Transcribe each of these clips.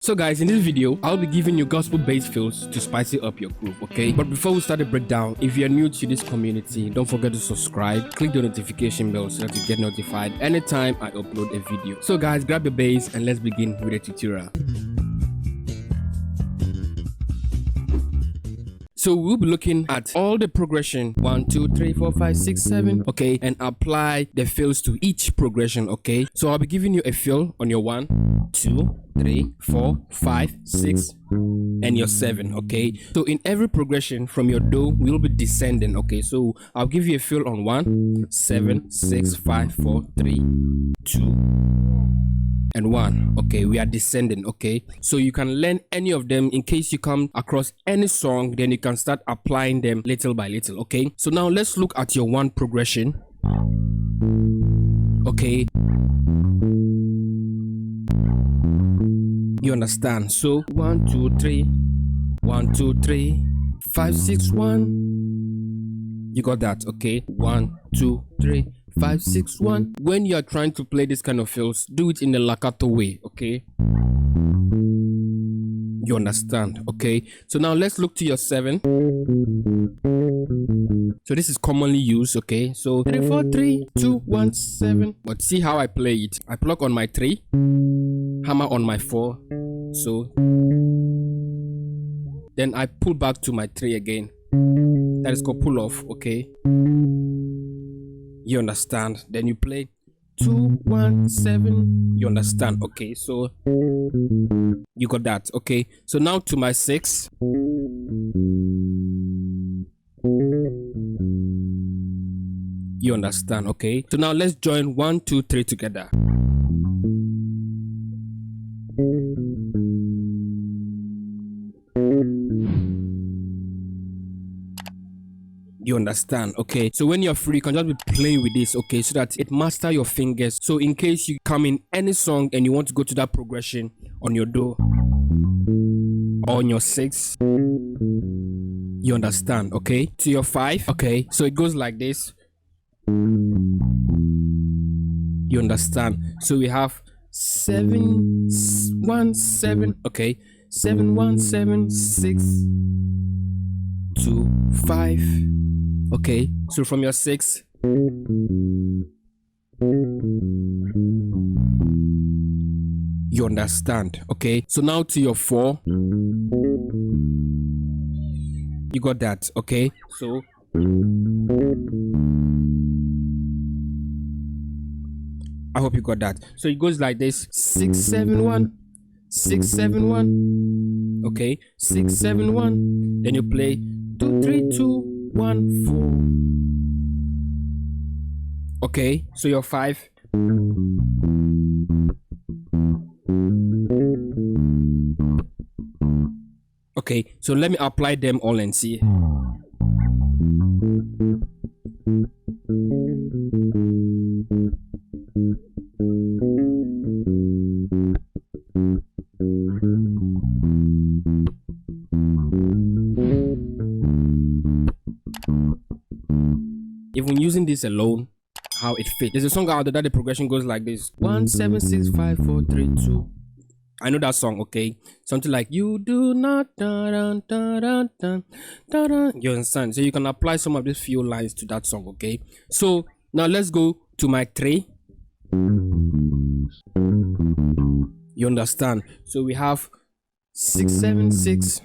So guys, in this video, I'll be giving you gospel-based fills to spice up your groove, okay? But before we start the breakdown, if you're new to this community, don't forget to subscribe, click the notification bell so that you get notified anytime I upload a video. So guys, grab your bass and let's begin with the tutorial. So we'll be looking at all the progression 1, 2, 3, 4, 5, 6, 7, okay, and apply the fills to each progression, okay? So I'll be giving you a fill on your 1, 2, 3, 4, 5, 6, and your 7, okay? So in every progression from your do, we'll be descending, okay? So I'll give you a fill on 1, 7, 6, 5, 4, 3, 2, and 1. Okay, we are descending, okay? So you can learn any of them. In case you come across any song, then you can start applying them little by little, okay? So now let's look at your 1 progression, okay? You understand? So 1, 2, 3, 1, 2, 3, 5, 6, 1. You got that, okay? 1, 2, 3, 5, 6, 1. When you are trying to play this kind of fills, do it in the Lakato way, okay? You understand, okay? So now let's look to your 7. So this is commonly used, okay? So 3, 4, 3, 2, 1, 7. But see how I play it. I pluck on my 3, hammer on my 4. So then I pull back to my 3 again. That is called pull off, okay? You understand? Then you play 2, 1, 7. You understand? Okay, so you got that, okay? So now to my 6. You understand? Okay, so now let's join 1, 2, 3 together. You understand? Okay, so when you're free, you can just be playing with this, okay, so that it master your fingers. So in case you come in any song and you want to go to that progression on your do or on your 6, you understand? Okay, to your 5, okay, so it goes like this. You understand? So we have 7, 1, 7, okay, 7, 1, 7, 6, 2, 5. Okay, so from your 6, you understand? Okay, so now to your 4, you got that? Okay, so I hope you got that. So it goes like this: 6, 7, 1, 6, 7, 1. Okay, 6, 7, 1. Then you play 2, 3, 2, 1, 4. Okay, so your 5. Okay, so let me apply them all and see. Even using this alone, how it fits. There's a song out there that the progression goes like this: 1, 7, 6, 5, 4, 3, 2. I know that song, okay? Something like you do not da, da, da, da, da, da, da. You understand? So you can apply some of these few lines to that song, okay? So now let's go to my 3. You understand? So we have 6, 7, 6.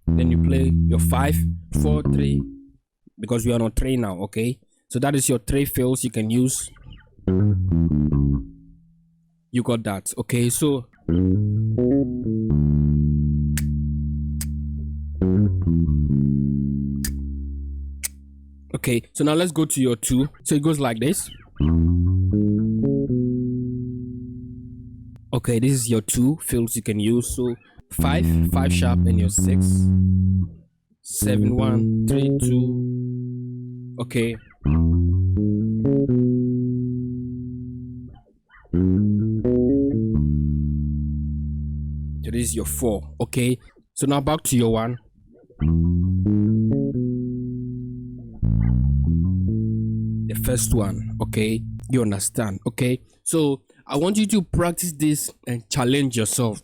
Then you play your 5, 4, 3. Because we are on 3 now, okay? So that is your 3 fills you can use. You got that, okay? So okay, so now let's go to your 2. So it goes like this. Okay, this is your 2 fills you can use. So 5, 5 sharp, and your 6, 7, 1, 3, 2. Okay. So this is your 4. Okay, so now back to your 1. The first one, okay? You understand? Okay, so I want you to practice this and challenge yourself.